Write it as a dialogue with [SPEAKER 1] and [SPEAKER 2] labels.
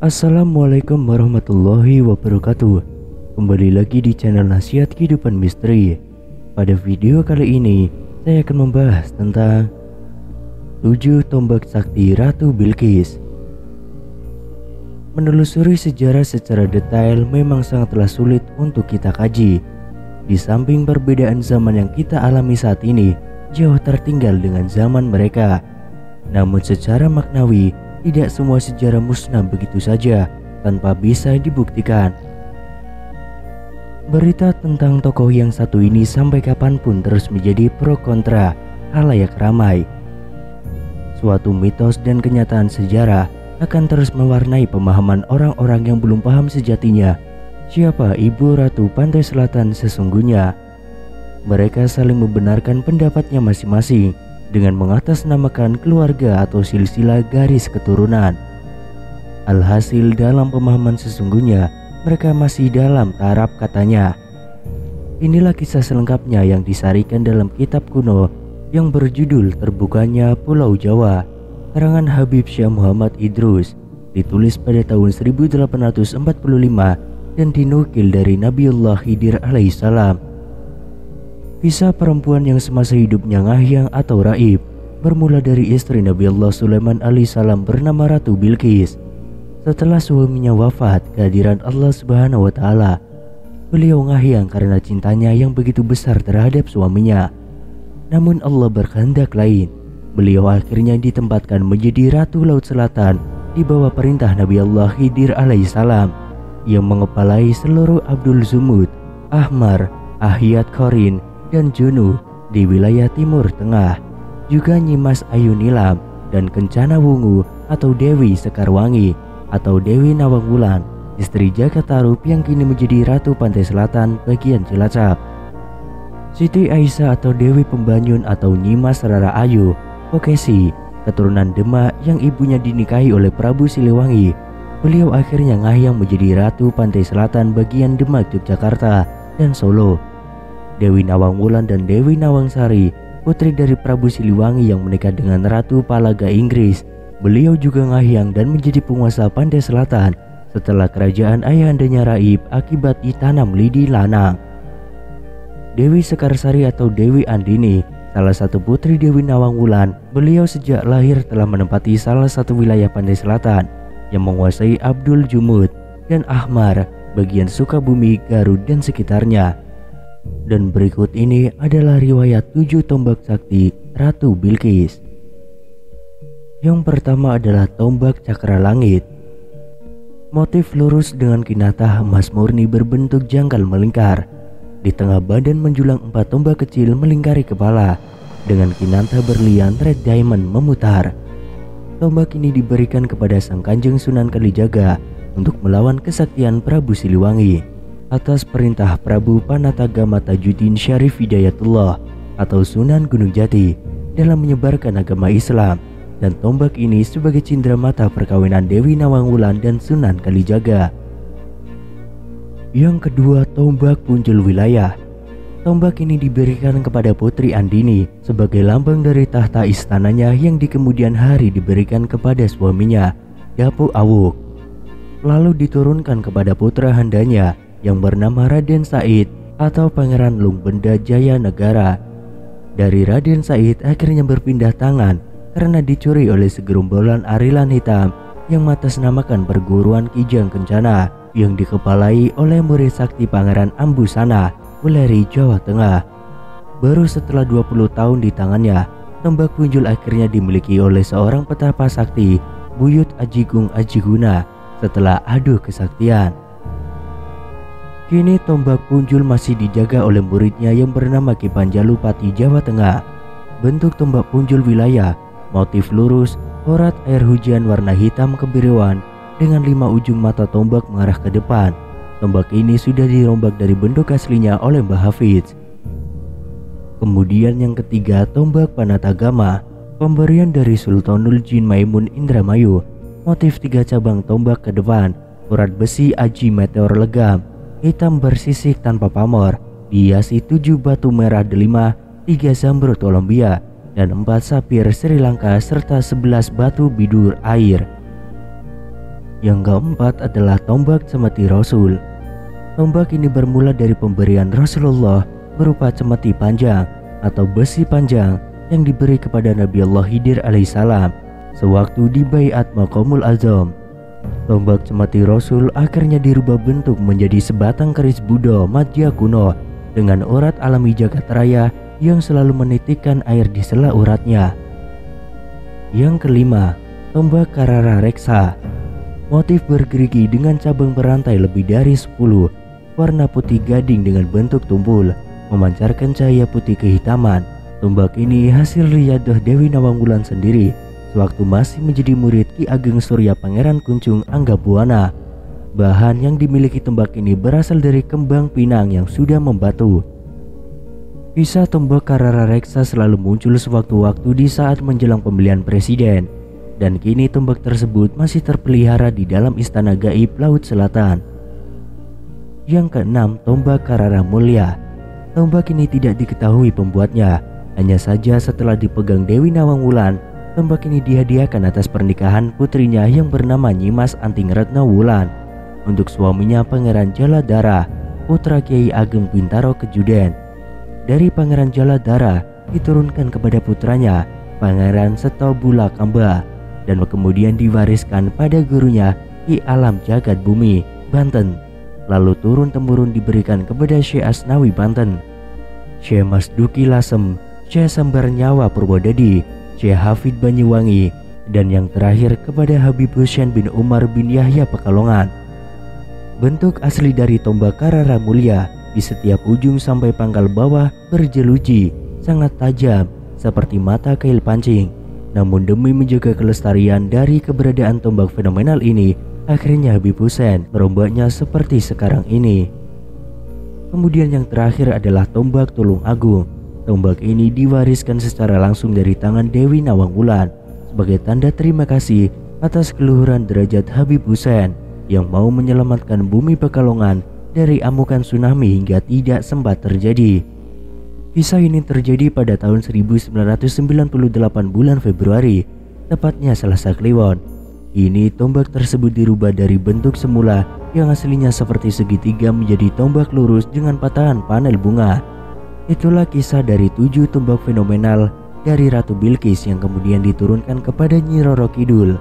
[SPEAKER 1] Assalamualaikum warahmatullahi wabarakatuh. Kembali lagi di channel Nasihat Kehidupan Misteri. Pada video kali ini saya akan membahas tentang 7 tombak sakti Ratu Bilqis. Menelusuri sejarah secara detail memang sangatlah sulit untuk kita kaji. Di samping perbedaan zaman yang kita alami saat ini jauh tertinggal dengan zaman mereka, namun secara maknawi tidak semua sejarah musnah begitu saja tanpa bisa dibuktikan. Berita tentang tokoh yang satu ini sampai kapanpun terus menjadi pro kontra khalayak ramai. Suatu mitos dan kenyataan sejarah akan terus mewarnai pemahaman orang-orang yang belum paham sejatinya siapa Ibu Ratu Pantai Selatan sesungguhnya. Mereka saling membenarkan pendapatnya masing-masing dengan mengatasnamakan keluarga atau silsilah garis keturunan. Alhasil dalam pemahaman sesungguhnya mereka masih dalam taraf katanya. Inilah kisah selengkapnya yang disarikan dalam kitab kuno yang berjudul Terbukanya Pulau Jawa, karangan Habib Syekh Muhammad Idrus, ditulis pada tahun 1845 dan dinukil dari Nabiullah Khidir alaihissalam. Kisah perempuan yang semasa hidupnya ngahyang atau raib bermula dari istri Nabi Allah Sulaiman alaihissalam bernama Ratu Bilqis. Setelah suaminya wafat, kehadiran Allah Subhanahu wa Ta'ala, beliau ngahyang karena cintanya yang begitu besar terhadap suaminya. Namun Allah berkehendak lain. Beliau akhirnya ditempatkan menjadi Ratu Laut Selatan di bawah perintah Nabi Allah Khidir alaihissalam yang mengepalai seluruh Abdul Zumud, Ahmar, Ahyat Qorin, dan Junu di wilayah Timur Tengah, juga Nyimas Ayu Nilam dan Kencana Wungu atau Dewi Sekarwangi atau Dewi Nawang Wulan, istri Jaka Tarub yang kini menjadi Ratu Pantai Selatan bagian Cilacap. Siti Aisyah atau Dewi Pembanyun atau Nyimas Rara Ayu Kokesi, keturunan Demak yang ibunya dinikahi oleh Prabu Siliwangi. Beliau akhirnya ngahyang menjadi Ratu Pantai Selatan bagian Demak, Yogyakarta, dan Solo. Dewi Nawang Wulan dan Dewi Nawang Sari, putri dari Prabu Siliwangi yang menikah dengan Ratu Palaga Inggris. Beliau juga ngahyang dan menjadi penguasa Pantai Selatan setelah kerajaan ayahandanya raib akibat ditanam lidi lanang. Dewi Sekarsari atau Dewi Andini, salah satu putri Dewi Nawang Wulan, beliau sejak lahir telah menempati salah satu wilayah Pantai Selatan yang menguasai Abdul Jumud dan Ahmar, bagian Sukabumi, Garut, dan sekitarnya. Dan berikut ini adalah riwayat 7 tombak sakti Ratu Bilqis. Yang pertama adalah tombak cakra langit. Motif lurus dengan kinatah emas murni berbentuk jangkal melingkar. Di tengah badan menjulang 4 tombak kecil melingkari kepala dengan kinatah berlian red diamond memutar. Tombak ini diberikan kepada Sang Kanjeng Sunan Kalijaga untuk melawan kesaktian Prabu Siliwangi atas perintah Prabu Panatagama Tajuddin Syarif Hidayatullah atau Sunan Gunung Jati dalam menyebarkan agama Islam, dan tombak ini sebagai cindramata perkawinan Dewi Nawang Wulan dan Sunan Kalijaga. Yang kedua, tombak punjul wilayah. Tombak ini diberikan kepada Putri Andini sebagai lambang dari tahta istananya yang di kemudian hari diberikan kepada suaminya, Dapu Awuk. Lalu diturunkan kepada putra handanya yang bernama Raden Said atau Pangeran Lungbenda Jaya Negara. Dari Raden Said akhirnya berpindah tangan karena dicuri oleh segerombolan arilan hitam yang mengatasnamakan perguruan Kijang Kencana yang dikepalai oleh murid sakti Pangeran Ambusana, Weleri, Jawa Tengah. Baru setelah 20 tahun di tangannya, tombak punjul akhirnya dimiliki oleh seorang petapa sakti, Buyut Ajigung Ajiguna, setelah adu kesaktian. Kini tombak punjul masih dijaga oleh muridnya yang bernama Ki Panjalupati, Jawa Tengah. Bentuk tombak punjul wilayah, motif lurus, korat air hujan warna hitam kebiruan dengan 5 ujung mata tombak mengarah ke depan. Tombak ini sudah dirombak dari bentuk aslinya oleh Mbah Hafiz. Kemudian yang ketiga, tombak Panatagama, pemberian dari Sultanul Jin Maimun Indramayu. Motif 3 cabang tombak ke depan, urat besi aji meteor legam, hitam bersisik tanpa pamor, dihiasi 7 batu merah delima, 3 zamrud Kolombia, dan 4 sapir Sri Lanka serta 11 batu bidur air. Yang keempat adalah tombak cemeti Rasul. Tombak ini bermula dari pemberian Rasulullah berupa cemeti panjang atau besi panjang yang diberi kepada Nabi Allah Khidir alaihissalam sewaktu di Baiat Maqamul Azam. Tombak cemeti Rasul akhirnya dirubah bentuk menjadi sebatang keris Buddha Madya kuno dengan urat alami jagat raya yang selalu menitikkan air di sela uratnya. Yang kelima, tombak Karara Reksa. Motif bergerigi dengan cabang berantai lebih dari 10, warna putih gading dengan bentuk tumpul, memancarkan cahaya putih kehitaman. Tombak ini hasil riyadah Dewi Nawangwulan sendiri sewaktu masih menjadi murid Ki Ageng Surya Pangeran Kuncung Anggabuana. Bahan yang dimiliki tombak ini berasal dari kembang pinang yang sudah membatu. Kisah tombak Karara Reksa selalu muncul sewaktu-waktu di saat menjelang pemilihan presiden, dan kini tombak tersebut masih terpelihara di dalam istana gaib Laut Selatan. Yang keenam, tombak Karara Mulia. Tombak ini tidak diketahui pembuatnya, hanya saja setelah dipegang Dewi Nawangwulan, tombak ini dihadiahkan atas pernikahan putrinya yang bernama Nyimas Anting Retno Wulan untuk suaminya Pangeran Jaladara, putra Kiai Ageng Bintaro Kejuden. Dari Pangeran Jaladara diturunkan kepada putranya Pangeran Setobula Kamba dan kemudian diwariskan pada gurunya Ki Alam Jagat Bumi, Banten. Lalu turun-temurun diberikan kepada Syekh Asnawi Banten, Syekh Masduki Lasem, Syekh Sambar Nyawa Purwodadi, Syekh Hafid Banyuwangi, dan yang terakhir kepada Habib Hussein bin Umar bin Yahya Pekalongan. Bentuk asli dari tombak Karara Mulia di setiap ujung sampai pangkal bawah berjeluji, sangat tajam seperti mata kail pancing. Namun demi menjaga kelestarian dari keberadaan tombak fenomenal ini, akhirnya Habib Hussein merombaknya seperti sekarang ini. Kemudian yang terakhir adalah tombak Tulung Agung. Tombak ini diwariskan secara langsung dari tangan Dewi Nawangwulan sebagai tanda terima kasih atas keluhuran derajat Habib Hussein yang mau menyelamatkan bumi Pekalongan dari amukan tsunami hingga tidak sempat terjadi. Kisah ini terjadi pada tahun 1998 bulan Februari, tepatnya Selasa Kliwon. Kini tombak tersebut dirubah dari bentuk semula yang aslinya seperti segitiga menjadi tombak lurus dengan patahan panel bunga. Itulah kisah dari 7 tombak fenomenal dari Ratu Bilqis yang kemudian diturunkan kepada Nyi Roro Kidul.